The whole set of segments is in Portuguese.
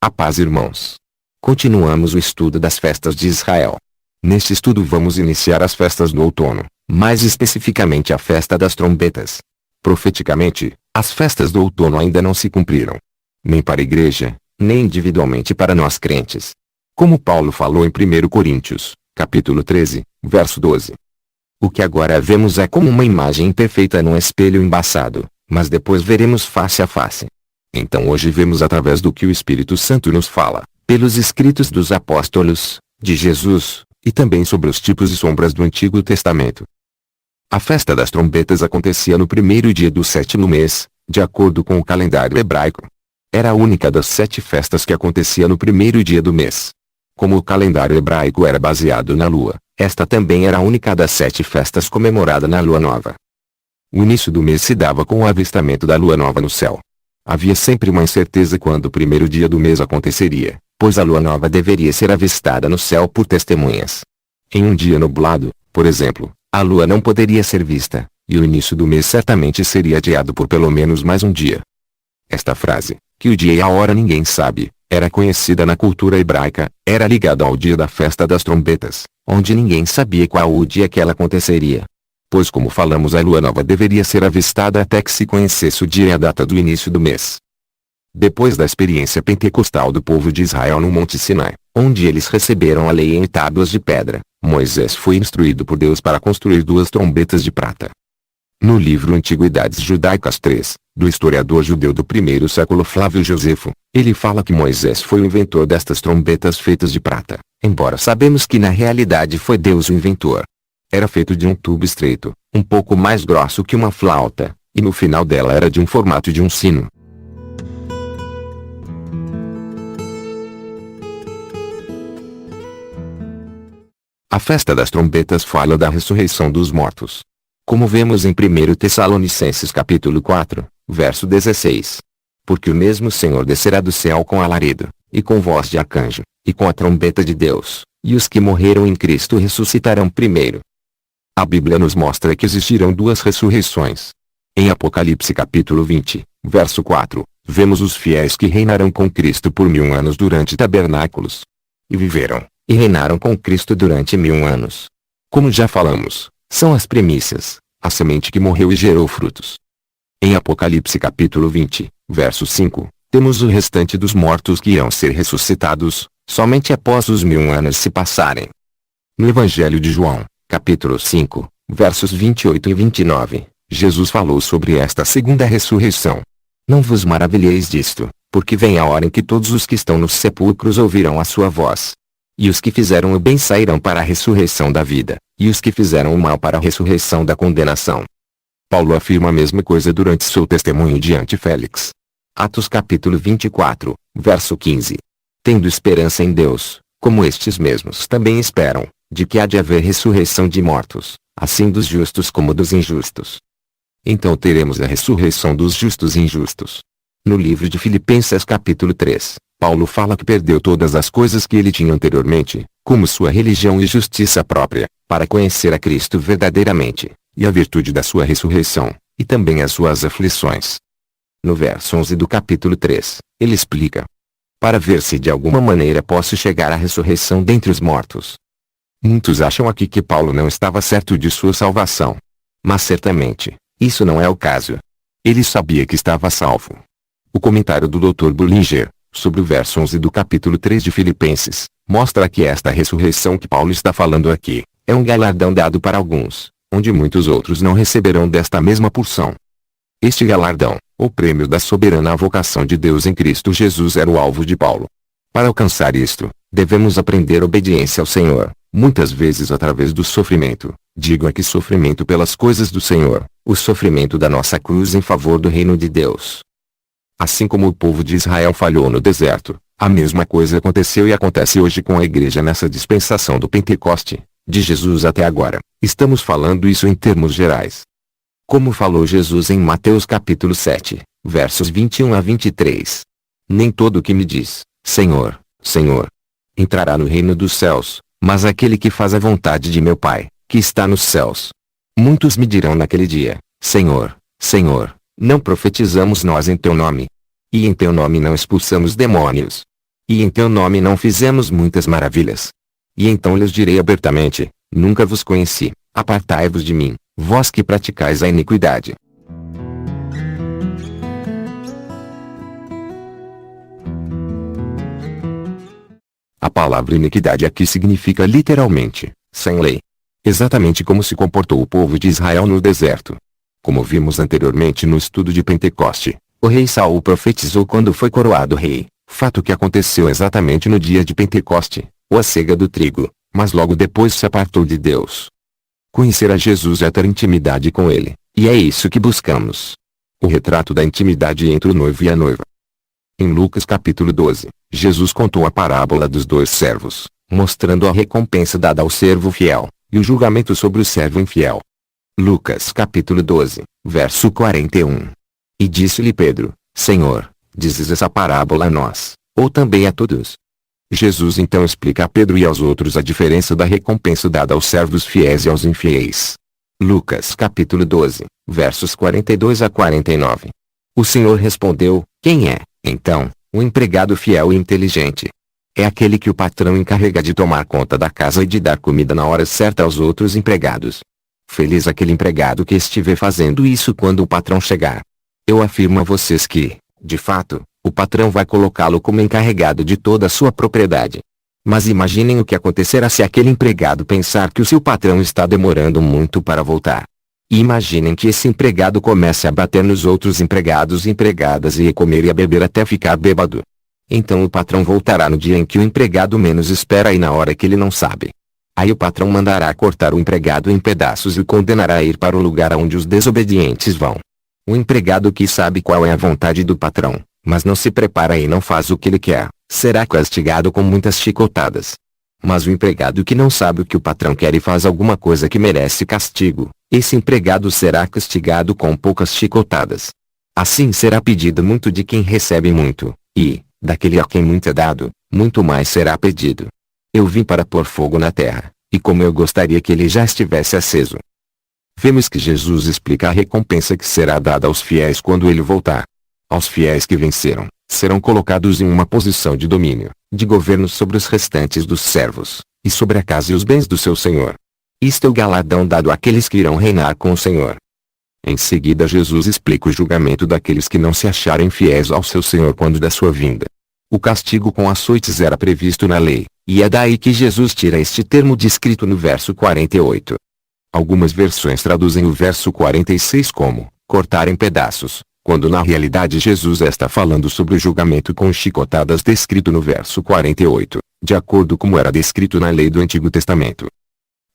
A paz, irmãos. Continuamos o estudo das festas de Israel. Neste estudo vamos iniciar as festas do outono, mais especificamente a festa das trombetas. Profeticamente, as festas do outono ainda não se cumpriram. Nem para a igreja, nem individualmente para nós crentes. Como Paulo falou em 1 Coríntios, capítulo 13, verso 12. O que agora vemos é como uma imagem imperfeita num espelho embaçado, mas depois veremos face a face. Então hoje vemos através do que o Espírito Santo nos fala, pelos escritos dos apóstolos, de Jesus, e também sobre os tipos e sombras do Antigo Testamento. A festa das trombetas acontecia no primeiro dia do 7º mês, de acordo com o calendário hebraico. Era a única das 7 festas que acontecia no primeiro dia do mês. Como o calendário hebraico era baseado na lua, esta também era a única das 7 festas comemorada na lua nova. O início do mês se dava com o avistamento da lua nova no céu. Havia sempre uma incerteza quando o primeiro dia do mês aconteceria, pois a lua nova deveria ser avistada no céu por testemunhas. Em um dia nublado, por exemplo, a lua não poderia ser vista, e o início do mês certamente seria adiado por pelo menos mais um dia. Esta frase, que o dia e a hora ninguém sabe, era conhecida na cultura hebraica, era ligada ao dia da festa das trombetas, onde ninguém sabia qual o dia que ela aconteceria. Pois como falamos, a lua nova deveria ser avistada até que se conhecesse o dia e a data do início do mês. Depois da experiência pentecostal do povo de Israel no Monte Sinai, onde eles receberam a lei em tábuas de pedra, Moisés foi instruído por Deus para construir 2 trombetas de prata. No livro Antiguidades Judaicas 3, do historiador judeu do 1º século Flávio Josefo, ele fala que Moisés foi o inventor destas trombetas feitas de prata, embora sabemos que na realidade foi Deus o inventor. Era feito de um tubo estreito, um pouco mais grosso que uma flauta, e no final dela era de um formato de um sino. A festa das trombetas fala da ressurreição dos mortos. Como vemos em 1 Tessalonicenses capítulo 4, verso 16. Porque o mesmo Senhor descerá do céu com alarido, e com voz de arcanjo, e com a trombeta de Deus, e os que morreram em Cristo ressuscitarão primeiro. A Bíblia nos mostra que existirão 2 ressurreições. Em Apocalipse capítulo 20, verso 4, vemos os fiéis que reinarão com Cristo por 1000 anos durante tabernáculos. E viveram, e reinaram com Cristo durante 1000 anos. Como já falamos, são as primícias, a semente que morreu e gerou frutos. Em Apocalipse capítulo 20, verso 5, temos o restante dos mortos que irão ser ressuscitados, somente após os 1000 anos se passarem. No Evangelho de João, capítulo 5, versos 28 e 29, Jesus falou sobre esta segunda ressurreição. Não vos maravilheis disto, porque vem a hora em que todos os que estão nos sepulcros ouvirão a sua voz. E os que fizeram o bem sairão para a ressurreição da vida, e os que fizeram o mal para a ressurreição da condenação. Paulo afirma a mesma coisa durante seu testemunho diante Félix. Atos capítulo 24, verso 15. Tendo esperança em Deus, como estes mesmos também esperam, de que há de haver ressurreição de mortos, assim dos justos como dos injustos. Então teremos a ressurreição dos justos e injustos. No livro de Filipenses capítulo 3, Paulo fala que perdeu todas as coisas que ele tinha anteriormente, como sua religião e justiça própria, para conhecer a Cristo verdadeiramente, e a virtude da sua ressurreição, e também as suas aflições. No verso 11 do capítulo 3, ele explica: para ver se de alguma maneira posso chegar à ressurreição dentre os mortos. Muitos acham aqui que Paulo não estava certo de sua salvação. Mas certamente, isso não é o caso. Ele sabia que estava salvo. O comentário do Dr. Bullinger, sobre o verso 11 do capítulo 3 de Filipenses, mostra que esta ressurreição que Paulo está falando aqui, é um galardão dado para alguns, onde muitos outros não receberão desta mesma porção. Este galardão, o prêmio da soberana vocação de Deus em Cristo Jesus, era o alvo de Paulo. Para alcançar isto, devemos aprender obediência ao Senhor, muitas vezes através do sofrimento. Digo aqui sofrimento pelas coisas do Senhor, o sofrimento da nossa cruz em favor do reino de Deus. Assim como o povo de Israel falhou no deserto, a mesma coisa aconteceu e acontece hoje com a igreja nessa dispensação do Pentecoste, de Jesus até agora. Estamos falando isso em termos gerais. Como falou Jesus em Mateus capítulo 7, versos 21 a 23. Nem todo o que me diz, Senhor, Senhor, entrará no reino dos céus, mas aquele que faz a vontade de meu Pai, que está nos céus. Muitos me dirão naquele dia, Senhor, Senhor, não profetizamos nós em teu nome? E em teu nome não expulsamos demônios? E em teu nome não fizemos muitas maravilhas. E então lhes direi abertamente, nunca vos conheci, apartai-vos de mim, vós que praticais a iniquidade. A palavra iniquidade aqui significa literalmente, sem lei. Exatamente como se comportou o povo de Israel no deserto. Como vimos anteriormente no estudo de Pentecoste, o rei Saul profetizou quando foi coroado rei, fato que aconteceu exatamente no dia de Pentecoste, ou a cega do trigo, mas logo depois se apartou de Deus. Conhecer a Jesus é ter intimidade com ele, e é isso que buscamos. O retrato da intimidade entre o noivo e a noiva. Em Lucas capítulo 12, Jesus contou a parábola dos dois servos, mostrando a recompensa dada ao servo fiel, e o julgamento sobre o servo infiel. Lucas capítulo 12, verso 41. E disse-lhe Pedro, Senhor, dizes essa parábola a nós, ou também a todos? Jesus então explica a Pedro e aos outros a diferença da recompensa dada aos servos fiéis e aos infiéis. Lucas capítulo 12, versos 42 a 49. O Senhor respondeu, quem é, então, o empregado fiel e inteligente? É aquele que o patrão encarrega de tomar conta da casa e de dar comida na hora certa aos outros empregados. Feliz aquele empregado que estiver fazendo isso quando o patrão chegar. Eu afirmo a vocês que, de fato, o patrão vai colocá-lo como encarregado de toda a sua propriedade. Mas imaginem o que acontecerá se aquele empregado pensar que o seu patrão está demorando muito para voltar. E imaginem que esse empregado comece a bater nos outros empregados e empregadas e a comer e a beber até ficar bêbado. Então o patrão voltará no dia em que o empregado menos espera e na hora que ele não sabe. Aí o patrão mandará cortar o empregado em pedaços e o condenará a ir para o lugar aonde os desobedientes vão. O empregado que sabe qual é a vontade do patrão, mas não se prepara e não faz o que ele quer, será castigado com muitas chicotadas. Mas o empregado que não sabe o que o patrão quer e faz alguma coisa que merece castigo, esse empregado será castigado com poucas chicotadas. Assim será pedido muito de quem recebe muito, e, daquele a quem muito é dado, muito mais será pedido. Eu vim para pôr fogo na terra, e como eu gostaria que ele já estivesse aceso. Vemos que Jesus explica a recompensa que será dada aos fiéis quando ele voltar. Aos fiéis que venceram, serão colocados em uma posição de domínio, de governo sobre os restantes dos servos, e sobre a casa e os bens do seu Senhor. Isto é o galardão dado àqueles que irão reinar com o Senhor. Em seguida Jesus explica o julgamento daqueles que não se acharem fiéis ao seu Senhor quando da sua vinda. O castigo com açoites era previsto na lei, e é daí que Jesus tira este termo descrito no verso 48. Algumas versões traduzem o verso 46 como, cortar em pedaços, quando na realidade Jesus está falando sobre o julgamento com chicotadas descrito no verso 48, de acordo como era descrito na lei do Antigo Testamento.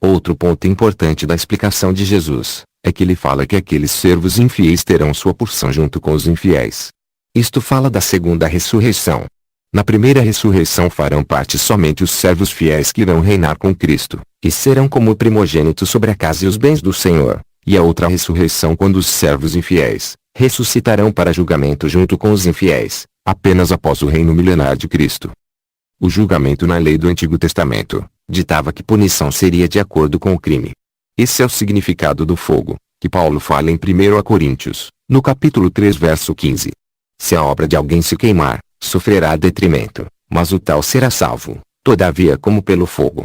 Outro ponto importante da explicação de Jesus, é que ele fala que aqueles servos infiéis terão sua porção junto com os infiéis. Isto fala da segunda ressurreição. Na primeira ressurreição farão parte somente os servos fiéis que irão reinar com Cristo, e serão como o primogênito sobre a casa e os bens do Senhor, e a outra ressurreição quando os servos infiéis ressuscitarão para julgamento junto com os infiéis, apenas após o reino milenar de Cristo. O julgamento na lei do Antigo Testamento ditava que punição seria de acordo com o crime. Esse é o significado do fogo, que Paulo fala em 1 Coríntios, no capítulo 3 verso 15. Se a obra de alguém se queimar, sofrerá detrimento, mas o tal será salvo, todavia como pelo fogo.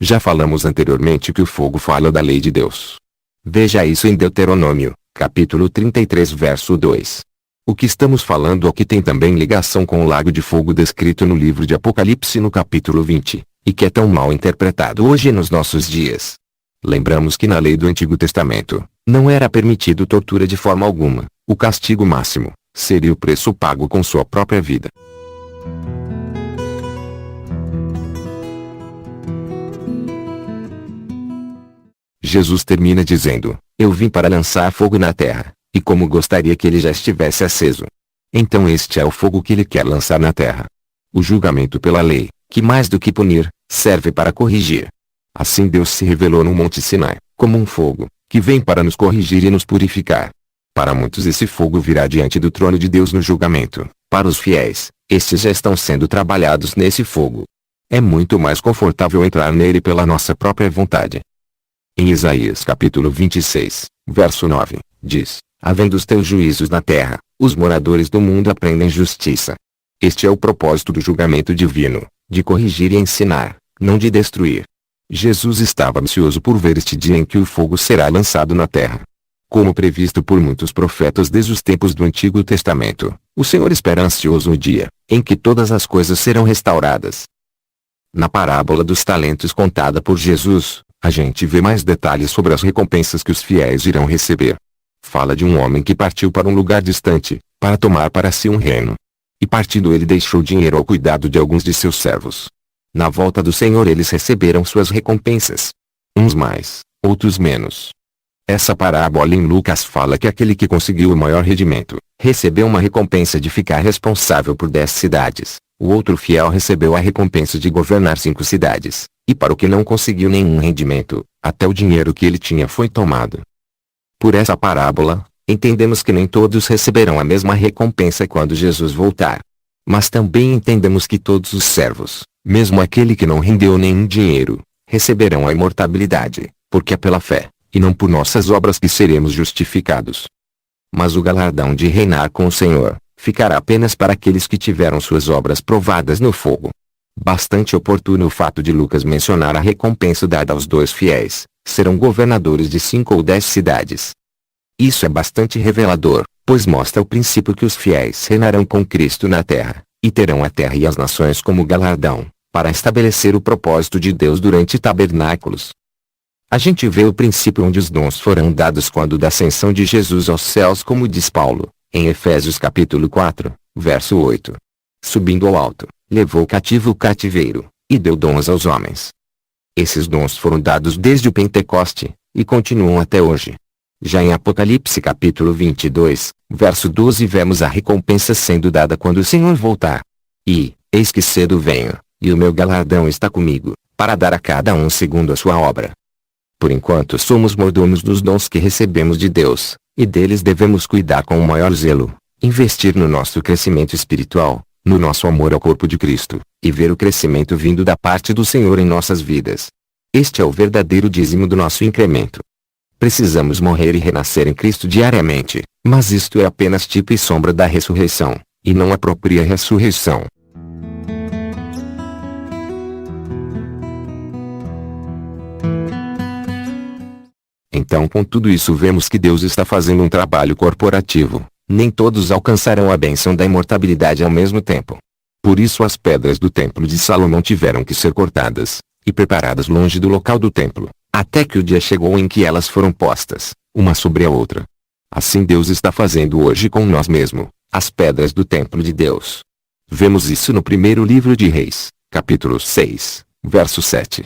Já falamos anteriormente que o fogo fala da lei de Deus. Veja isso em Deuteronômio, capítulo 33 verso 2. O que estamos falando aqui tem também ligação com o lago de fogo descrito no livro de Apocalipse no capítulo 20, e que é tão mal interpretado hoje nos nossos dias. Lembramos que na lei do Antigo Testamento, não era permitido tortura de forma alguma, o castigo máximo seria o preço pago com sua própria vida. Jesus termina dizendo, eu vim para lançar fogo na terra, e como gostaria que ele já estivesse aceso. Então este é o fogo que ele quer lançar na terra. O julgamento pela lei, que mais do que punir, serve para corrigir. Assim Deus se revelou no Monte Sinai, como um fogo, que vem para nos corrigir e nos purificar. Para muitos esse fogo virá diante do trono de Deus no julgamento. Para os fiéis, estes já estão sendo trabalhados nesse fogo. É muito mais confortável entrar nele pela nossa própria vontade. Em Isaías capítulo 26, verso 9, diz, havendo os teus juízos na terra, os moradores do mundo aprendem justiça. Este é o propósito do julgamento divino, de corrigir e ensinar, não de destruir. Jesus estava ansioso por ver este dia em que o fogo será lançado na terra. Como previsto por muitos profetas desde os tempos do Antigo Testamento, o Senhor espera ansioso o dia, em que todas as coisas serão restauradas. Na parábola dos talentos contada por Jesus, a gente vê mais detalhes sobre as recompensas que os fiéis irão receber. Fala de um homem que partiu para um lugar distante, para tomar para si um reino. E partindo ele deixou dinheiro ao cuidado de alguns de seus servos. Na volta do Senhor eles receberam suas recompensas. Uns mais, outros menos. Essa parábola em Lucas fala que aquele que conseguiu o maior rendimento, recebeu uma recompensa de ficar responsável por 10 cidades. O outro fiel recebeu a recompensa de governar 5 cidades. E para o que não conseguiu nenhum rendimento, até o dinheiro que ele tinha foi tomado. Por essa parábola, entendemos que nem todos receberão a mesma recompensa quando Jesus voltar. Mas também entendemos que todos os servos, mesmo aquele que não rendeu nenhum dinheiro, receberão a imortalidade, porque é pela fé, e não por nossas obras que seremos justificados. Mas o galardão de reinar com o Senhor, ficará apenas para aqueles que tiveram suas obras provadas no fogo. Bastante oportuno o fato de Lucas mencionar a recompensa dada aos 2 fiéis, serão governadores de 5 ou 10 cidades. Isso é bastante revelador, pois mostra o princípio que os fiéis reinarão com Cristo na terra, e terão a terra e as nações como galardão, para estabelecer o propósito de Deus durante tabernáculos. A gente vê o princípio onde os dons foram dados quando da ascensão de Jesus aos céus, como diz Paulo, em Efésios capítulo 4, verso 8. Subindo ao alto, levou cativo o cativeiro, e deu dons aos homens. Esses dons foram dados desde o Pentecoste, e continuam até hoje. Já em Apocalipse capítulo 22, verso 12 vemos a recompensa sendo dada quando o Senhor voltar. E, eis que cedo venho, e o meu galardão está comigo, para dar a cada um segundo a sua obra. Por enquanto somos mordomos dos dons que recebemos de Deus, e deles devemos cuidar com o maior zelo, investir no nosso crescimento espiritual, no nosso amor ao corpo de Cristo, e ver o crescimento vindo da parte do Senhor em nossas vidas. Este é o verdadeiro dízimo do nosso incremento. Precisamos morrer e renascer em Cristo diariamente, mas isto é apenas tipo e sombra da ressurreição, e não a própria ressurreição. Então, com tudo isso vemos que Deus está fazendo um trabalho corporativo. Nem todos alcançarão a bênção da imortalidade ao mesmo tempo. Por isso as pedras do templo de Salomão tiveram que ser cortadas, e preparadas longe do local do templo, até que o dia chegou em que elas foram postas, uma sobre a outra. Assim Deus está fazendo hoje com nós mesmos, as pedras do templo de Deus. Vemos isso no primeiro livro de Reis, capítulo 6, verso 7.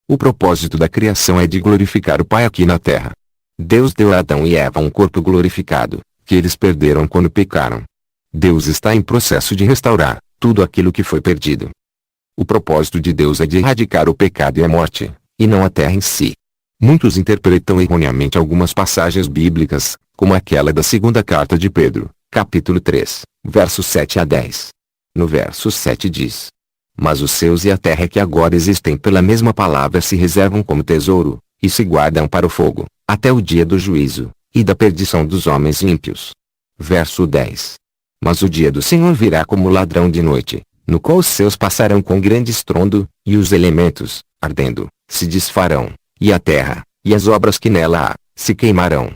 O propósito da criação é de glorificar o Pai aqui na terra. Deus deu a Adão e Eva um corpo glorificado, que eles perderam quando pecaram. Deus está em processo de restaurar tudo aquilo que foi perdido. O propósito de Deus é de erradicar o pecado e a morte, e não a terra em si. Muitos interpretam erroneamente algumas passagens bíblicas, como aquela da segunda carta de Pedro, capítulo 3, versos 7 a 10. No verso 7 diz: Mas os céus e a terra que agora existem pela mesma palavra se reservam como tesouro, e se guardam para o fogo, até o dia do juízo, e da perdição dos homens ímpios. Verso 10. Mas o dia do Senhor virá como ladrão de noite, no qual os céus passarão com grande estrondo, e os elementos, ardendo, se desfarão, e a terra, e as obras que nela há, se queimarão.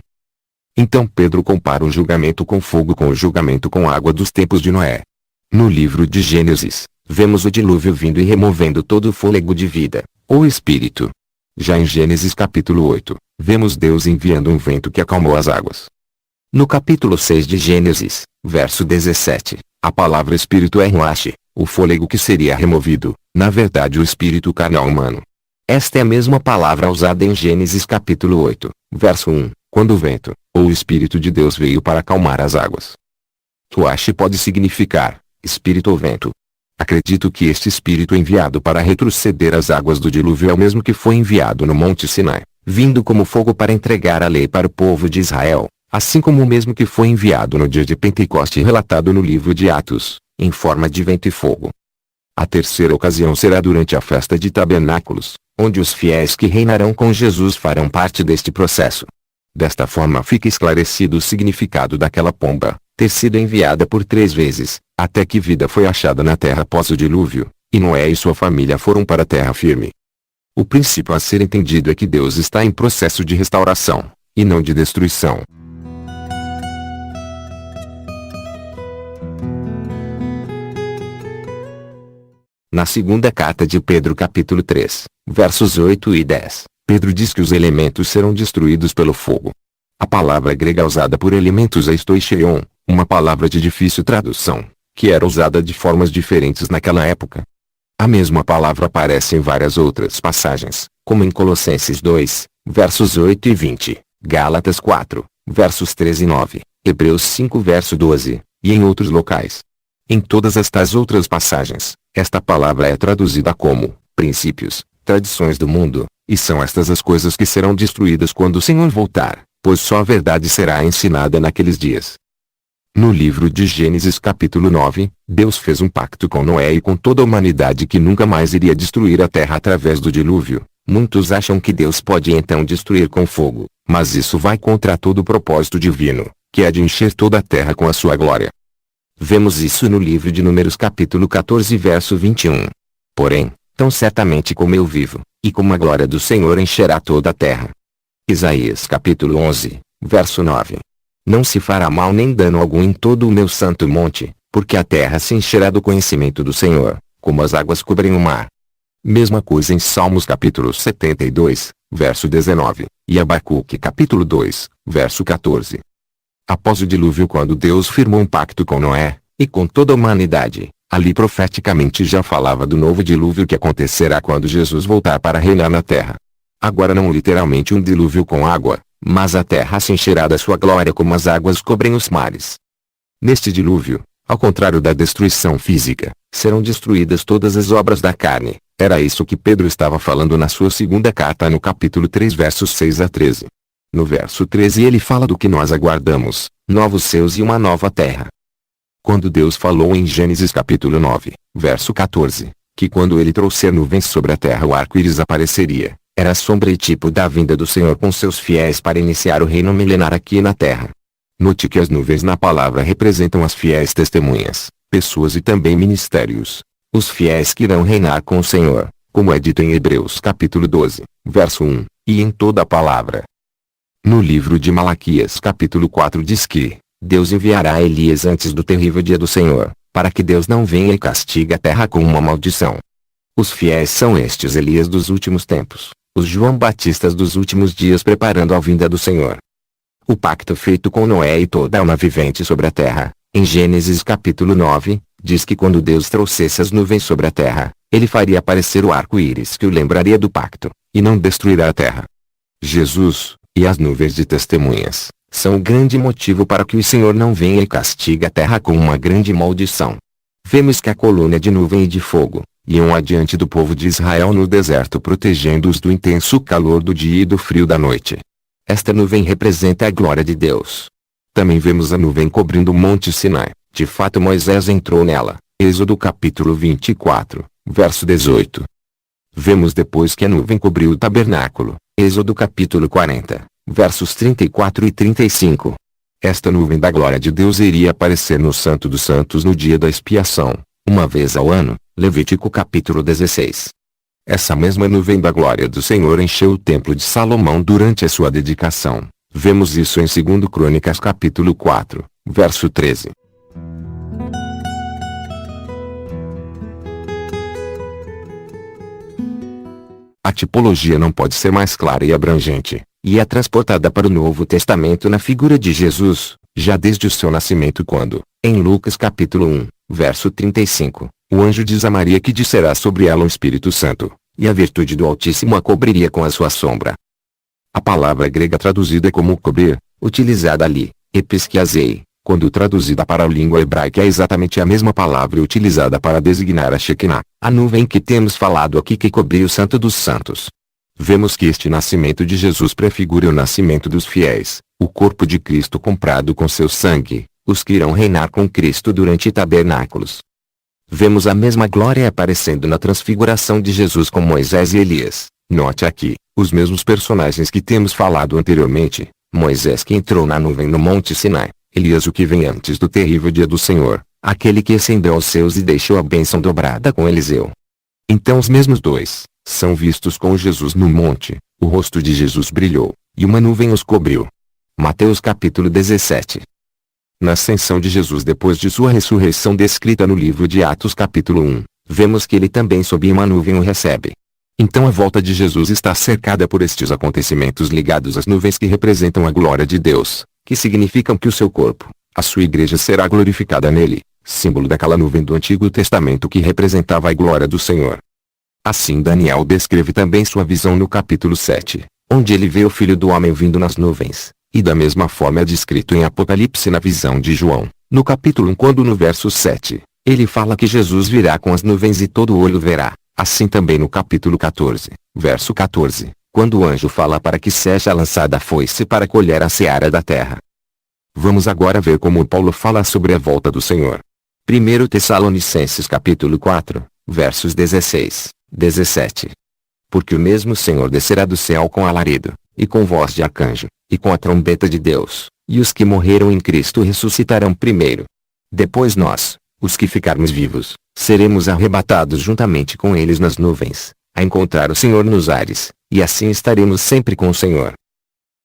Então Pedro compara o julgamento com fogo com o julgamento com água dos tempos de Noé. No livro de Gênesis, vemos o dilúvio vindo e removendo todo o fôlego de vida, ou espírito. Já em Gênesis capítulo 8, vemos Deus enviando um vento que acalmou as águas. No capítulo 6 de Gênesis, verso 17, a palavra espírito é ruach, o fôlego que seria removido, na verdade o espírito carnal humano. Esta é a mesma palavra usada em Gênesis capítulo 8, verso 1, quando o vento, ou o Espírito de Deus veio para acalmar as águas. Ruach pode significar espírito ou vento. Acredito que este espírito enviado para retroceder as águas do dilúvio é o mesmo que foi enviado no Monte Sinai, vindo como fogo para entregar a lei para o povo de Israel, assim como o mesmo que foi enviado no dia de Pentecoste relatado no livro de Atos, em forma de vento e fogo. A terceira ocasião será durante a festa de tabernáculos, onde os fiéis que reinarão com Jesus farão parte deste processo. Desta forma fica esclarecido o significado daquela pomba, ter sido enviada por 3 vezes, até que vida foi achada na terra após o dilúvio, e Noé e sua família foram para a terra firme. O princípio a ser entendido é que Deus está em processo de restauração, e não de destruição. Na segunda carta de Pedro capítulo 3, versos 8 e 10, Pedro diz que os elementos serão destruídos pelo fogo. A palavra grega usada por elementos é stoicheion, uma palavra de difícil tradução, que era usada de formas diferentes naquela época. A mesma palavra aparece em várias outras passagens, como em Colossenses 2, versos 8 e 20, Gálatas 4, versos 13 e 9, Hebreus 5 verso 12, e em outros locais. Em todas estas outras passagens, esta palavra é traduzida como princípios, tradições do mundo, e são estas as coisas que serão destruídas quando o Senhor voltar, pois só a verdade será ensinada naqueles dias. No livro de Gênesis capítulo 9, Deus fez um pacto com Noé e com toda a humanidade que nunca mais iria destruir a terra através do dilúvio. Muitos acham que Deus pode então destruir com fogo, mas isso vai contra todo o propósito divino, que é de encher toda a terra com a sua glória. Vemos isso no livro de Números capítulo 14 verso 21. Porém, tão certamente como eu vivo, e como a glória do Senhor encherá toda a terra. Isaías capítulo 11, verso 9. Não se fará mal nem dano algum em todo o meu santo monte, porque a terra se encherá do conhecimento do Senhor, como as águas cobrem o mar. Mesma coisa em Salmos capítulo 72, verso 19, e Abacuque capítulo 2, verso 14. Após o dilúvio, quando Deus firmou um pacto com Noé, e com toda a humanidade, ali profeticamente já falava do novo dilúvio que acontecerá quando Jesus voltar para reinar na terra. Agora não literalmente um dilúvio com água, mas a terra se encherá da sua glória como as águas cobrem os mares. Neste dilúvio, ao contrário da destruição física, serão destruídas todas as obras da carne. Era isso que Pedro estava falando na sua segunda carta no capítulo 3 versos 6 a 13. No verso 13 ele fala do que nós aguardamos, novos céus e uma nova terra. Quando Deus falou em Gênesis capítulo 9, verso 14, que quando ele trouxer nuvens sobre a terra o arco-íris apareceria, era sombra e tipo da vinda do Senhor com seus fiéis para iniciar o reino milenar aqui na terra. Note que as nuvens na palavra representam as fiéis testemunhas, pessoas e também ministérios, os fiéis que irão reinar com o Senhor, como é dito em Hebreus capítulo 12, verso 1, e em toda a palavra. No livro de Malaquias capítulo 4 diz que Deus enviará Elias antes do terrível dia do Senhor, para que Deus não venha e castigue a terra com uma maldição. Os fiéis são estes Elias dos últimos tempos, os João Batistas dos últimos dias preparando a vinda do Senhor. O pacto feito com Noé e toda a alma vivente sobre a terra, em Gênesis capítulo 9, diz que quando Deus trouxesse as nuvens sobre a terra, ele faria aparecer o arco-íris que o lembraria do pacto, e não destruirá a terra. Jesus, e as nuvens de testemunhas, são o grande motivo para que o Senhor não venha e castigue a terra com uma grande maldição. Vemos que a coluna de nuvem e de fogo, iam adiante do povo de Israel no deserto protegendo-os do intenso calor do dia e do frio da noite. Esta nuvem representa a glória de Deus. Também vemos a nuvem cobrindo o monte Sinai, de fato Moisés entrou nela, Êxodo capítulo 24, verso 18. Vemos depois que a nuvem cobriu o tabernáculo, Êxodo capítulo 40, versos 34 e 35. Esta nuvem da glória de Deus iria aparecer no Santo dos Santos no dia da expiação, uma vez ao ano, Levítico capítulo 16. Essa mesma nuvem da glória do Senhor encheu o templo de Salomão durante a sua dedicação. Vemos isso em 2 Crônicas capítulo 4, verso 13. A tipologia não pode ser mais clara e abrangente, e é transportada para o Novo Testamento na figura de Jesus, já desde o seu nascimento quando, em Lucas capítulo 1, verso 35, o anjo diz a Maria que descerá sobre ela o Espírito Santo, e a virtude do Altíssimo a cobriria com a sua sombra. A palavra grega traduzida como cobrir, utilizada ali, episkiazei, quando traduzida para a língua hebraica é exatamente a mesma palavra utilizada para designar a Shekinah, a nuvem que temos falado aqui que cobriu o Santo dos Santos. Vemos que este nascimento de Jesus prefigura o nascimento dos fiéis, o corpo de Cristo comprado com seu sangue, os que irão reinar com Cristo durante tabernáculos. Vemos a mesma glória aparecendo na transfiguração de Jesus com Moisés e Elias. Note aqui, os mesmos personagens que temos falado anteriormente, Moisés que entrou na nuvem no Monte Sinai, Elias o que vem antes do terrível dia do Senhor, aquele que ascendeu aos céus e deixou a bênção dobrada com Eliseu. Então os mesmos dois são vistos com Jesus no monte, o rosto de Jesus brilhou, e uma nuvem os cobriu. Mateus capítulo 17. Na ascensão de Jesus depois de sua ressurreição descrita no livro de Atos capítulo 1, vemos que ele também sob uma nuvem o recebe. Então a volta de Jesus está cercada por estes acontecimentos ligados às nuvens que representam a glória de Deus, que significam que o seu corpo, a sua igreja será glorificada nele, símbolo daquela nuvem do Antigo Testamento que representava a glória do Senhor. Assim Daniel descreve também sua visão no capítulo 7, onde ele vê o Filho do Homem vindo nas nuvens, e da mesma forma é descrito em Apocalipse na visão de João, no capítulo 1 quando no verso 7, ele fala que Jesus virá com as nuvens e todo olho verá, assim também no capítulo 14, verso 14, quando o anjo fala para que seja lançada a foice para colher a seara da terra. Vamos agora ver como Paulo fala sobre a volta do Senhor. 1 Tessalonicenses capítulo 4, versos 16, 17. Porque o mesmo Senhor descerá do céu com alarido, e com voz de arcanjo, e com a trombeta de Deus, e os que morreram em Cristo ressuscitarão primeiro. Depois nós, os que ficarmos vivos, seremos arrebatados juntamente com eles nas nuvens, a encontrar o Senhor nos ares, e assim estaremos sempre com o Senhor.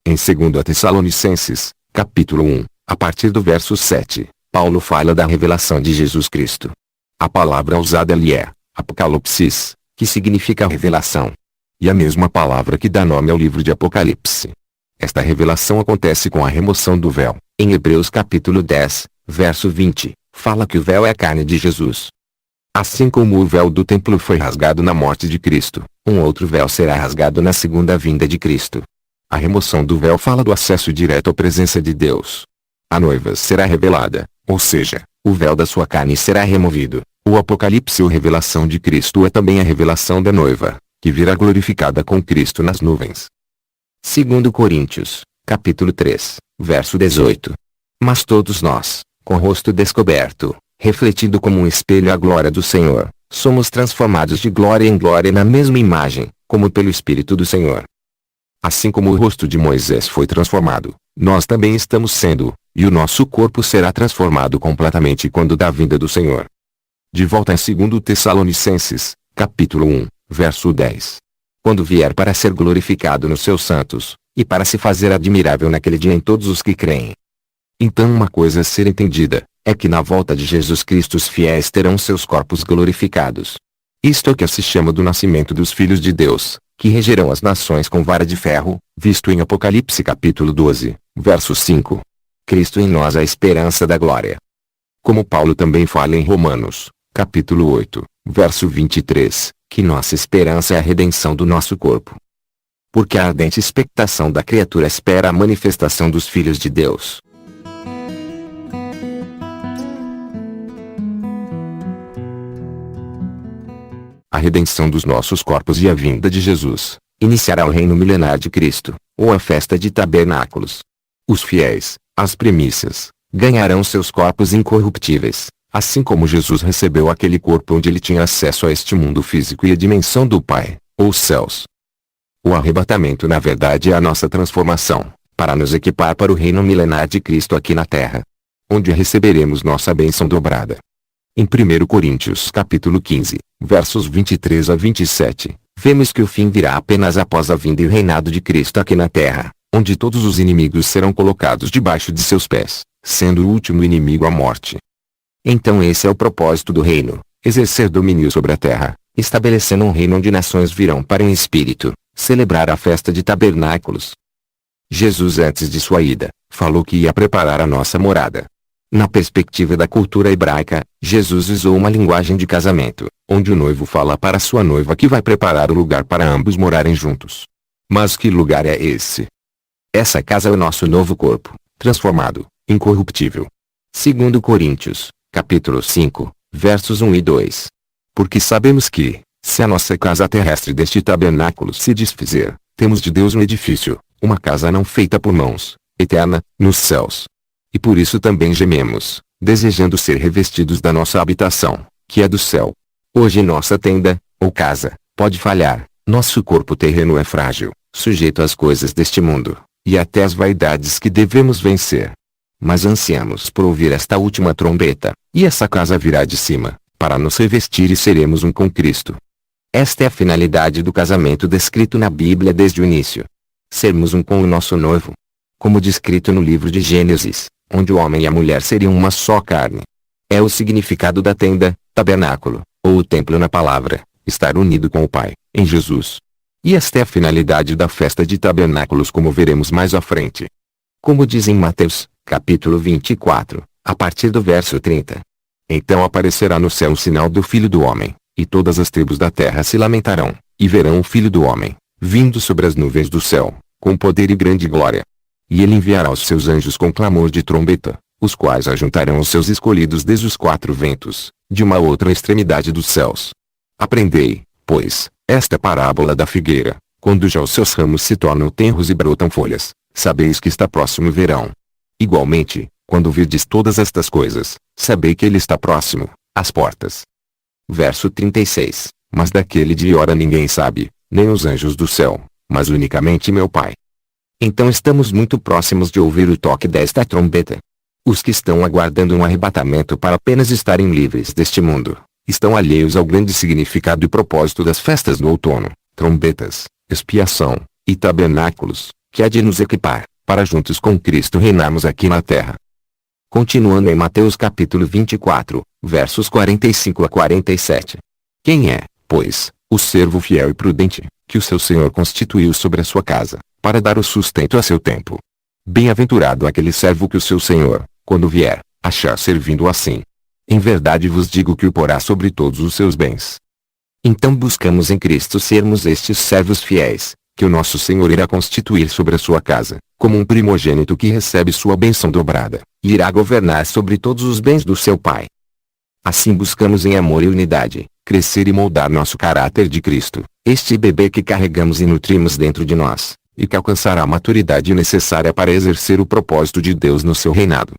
Em 2 Tessalonicenses, capítulo 1, a partir do verso 7, Paulo fala da revelação de Jesus Cristo. A palavra usada ali é Apocalipsis, que significa revelação. E a mesma palavra que dá nome ao livro de Apocalipse. Esta revelação acontece com a remoção do véu. Em Hebreus capítulo 10, verso 20, fala que o véu é a carne de Jesus. Assim como o véu do templo foi rasgado na morte de Cristo, um outro véu será rasgado na segunda vinda de Cristo. A remoção do véu fala do acesso direto à presença de Deus. A noiva será revelada, ou seja, o véu da sua carne será removido. O Apocalipse ou revelação de Cristo é também a revelação da noiva, que virá glorificada com Cristo nas nuvens. 2 Coríntios, capítulo 3, verso 18. Mas todos nós, com o rosto descoberto, refletindo como um espelho a glória do Senhor, somos transformados de glória em glória na mesma imagem, como pelo Espírito do Senhor. Assim como o rosto de Moisés foi transformado, nós também estamos sendo, e o nosso corpo será transformado completamente quando da vinda do Senhor. De volta em 2 Tessalonicenses, capítulo 1, verso 10. Quando vier para ser glorificado nos seus santos, e para se fazer admirável naquele dia em todos os que creem. Então uma coisa a ser entendida, é que na volta de Jesus Cristo os fiéis terão seus corpos glorificados. Isto é o que se chama do nascimento dos filhos de Deus, que regerão as nações com vara de ferro, visto em Apocalipse capítulo 12, verso 5. Cristo em nós a esperança da glória. Como Paulo também fala em Romanos, capítulo 8, verso 23, que nossa esperança é a redenção do nosso corpo. Porque a ardente expectação da criatura espera a manifestação dos filhos de Deus. A redenção dos nossos corpos e a vinda de Jesus iniciará o reino milenar de Cristo, ou a festa de tabernáculos. Os fiéis, as primícias, ganharão seus corpos incorruptíveis, assim como Jesus recebeu aquele corpo onde ele tinha acesso a este mundo físico e a dimensão do Pai, ou céus. O arrebatamento na verdade é a nossa transformação, para nos equipar para o reino milenar de Cristo aqui na terra, onde receberemos nossa bênção dobrada. Em 1 Coríntios capítulo 15, versos 23 a 27, vemos que o fim virá apenas após a vinda e o reinado de Cristo aqui na terra, onde todos os inimigos serão colocados debaixo de seus pés, sendo o último inimigo a morte. Então esse é o propósito do reino, exercer domínio sobre a terra, estabelecendo um reino onde nações virão para em espírito, celebrar a festa de tabernáculos. Jesus antes de sua ida, falou que ia preparar a nossa morada. Na perspectiva da cultura hebraica, Jesus usou uma linguagem de casamento, onde o noivo fala para sua noiva que vai preparar o lugar para ambos morarem juntos. Mas que lugar é esse? Essa casa é o nosso novo corpo, transformado, incorruptível. 2 Coríntios, capítulo 5, versos 1 e 2. Porque sabemos que, se a nossa casa terrestre deste tabernáculo se desfizer, temos de Deus um edifício, uma casa não feita por mãos, eterna, nos céus. E por isso também gememos, desejando ser revestidos da nossa habitação, que é do céu. Hoje nossa tenda, ou casa, pode falhar, nosso corpo terreno é frágil, sujeito às coisas deste mundo, e até às vaidades que devemos vencer. mas ansiamos por ouvir esta última trombeta, e essa casa virá de cima, para nos revestir e seremos um com Cristo. Esta é a finalidade do casamento descrito na Bíblia desde o início. Sermos um com o nosso noivo. Como descrito no livro de Gênesis, onde o homem e a mulher seriam uma só carne. É o significado da tenda, tabernáculo, ou o templo na palavra, estar unido com o Pai, em Jesus. E esta é a finalidade da festa de tabernáculos, como veremos mais à frente. Como diz em Mateus, capítulo 24, a partir do verso 30. Então aparecerá no céu o sinal do Filho do Homem, e todas as tribos da terra se lamentarão, e verão o Filho do Homem, vindo sobre as nuvens do céu, com poder e grande glória. E ele enviará os seus anjos com clamor de trombeta, os quais ajuntarão os seus escolhidos desde os quatro ventos, de uma outra extremidade dos céus. Aprendei, pois, esta parábola da figueira, quando já os seus ramos se tornam tenros e brotam folhas, sabeis que está próximo o verão. Igualmente, quando virdes todas estas coisas, sabei que ele está próximo, às portas. Verso 36. Mas daquele dia e hora ninguém sabe, nem os anjos do céu, mas unicamente meu Pai. Então estamos muito próximos de ouvir o toque desta trombeta. Os que estão aguardando um arrebatamento para apenas estarem livres deste mundo, estão alheios ao grande significado e propósito das festas do outono, trombetas, expiação, e tabernáculos, que há de nos equipar, para juntos com Cristo reinarmos aqui na terra. Continuando em Mateus capítulo 24, versos 45 a 47. Quem é, pois, o servo fiel e prudente, que o seu Senhor constituiu sobre a sua casa, para dar o sustento a seu tempo? Bem-aventurado aquele servo que o seu Senhor, quando vier, achar servindo assim. Em verdade vos digo que o porá sobre todos os seus bens. Então buscamos em Cristo sermos estes servos fiéis, que o nosso Senhor irá constituir sobre a sua casa, como um primogênito que recebe sua bênção dobrada, e irá governar sobre todos os bens do seu Pai. Assim buscamos em amor e unidade, crescer e moldar nosso caráter de Cristo, este bebê que carregamos e nutrimos dentro de nós, e que alcançará a maturidade necessária para exercer o propósito de Deus no seu reinado.